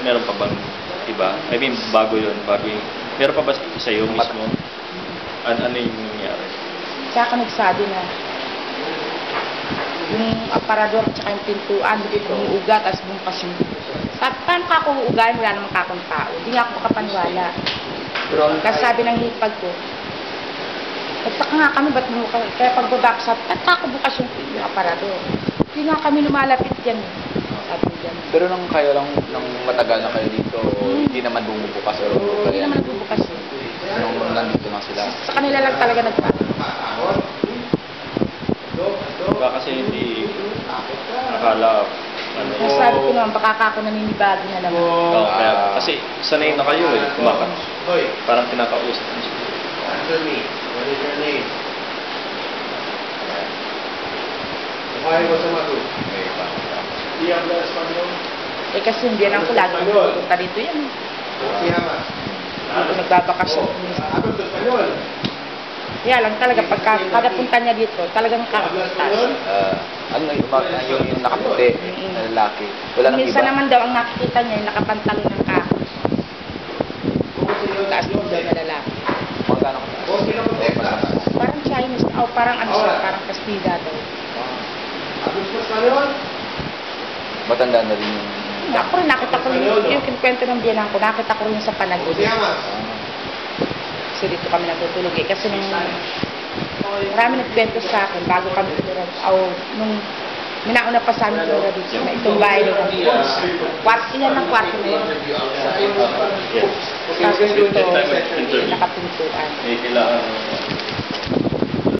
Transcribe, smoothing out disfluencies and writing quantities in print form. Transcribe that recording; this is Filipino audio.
meron pa bang iba? I mean, bago yun, meron pa ba sa'yo mismo? Ano yung nangyari? Tsaka nagsabi na yung aparador at saka yung pintuan, umuuga, tapos bumpas yung... Sabi, paano ka ako uugahin? Wala namang kakong tao. Hindi nga ako makapaniwala. Kasi sabi ng hipag ko, nagtaka nga kami, ba't mo kami? Kaya pagbaba ko, sabi, ba't ako bukas yung aparador? Hindi nga kami lumalapit yan. Sabi yan. Pero nang kayo lang, nang matagal na kayo dito, hindi naman bumubukas. Hindi naman nagbubukas yun. Nung nandito lang sila. Sa kanila lang talaga nagpapit. Diba kasi hindi nakala Sabi ko naman, baka ako naninibago na naman. kaya, kasi sanay na kayo parang kinakausap mo siya. Answer me. What is your name? Why was a matu? Di habla español? Eh kasi hindi lang ko lagi pupunta dito yan. Si llama? Ako nagbabakasyon. Hablas español? Kaya lang talaga, pagka kada punta niya dito, talagang Hablas kakapunta. español? Ano yung nakaputi na lalaki? Wala nang iba? Minsan naman daw, ang nakikita niya, yung nakapantalo ng kahoy. Taas ng daw na lalaki. Magkano ka? O sino mo Texas? Parang Chinese, o parang ano siya, parang Kastila daw. Hablas español? Matanda na rin yung... Ako rin, nakita ko rin, yung kinukwento ng biyanan ko, nakita ko rin sa O panagod. si llama? Kasi dito kami natutulog eh. Kasi nung marami nagkwento sa akin bago kami tumira. Nung minauna pa sa amin tumira dito na itong bahay nila. Ilan ng kwarto na yun. Tapos dito, nakapintuan. Kailangan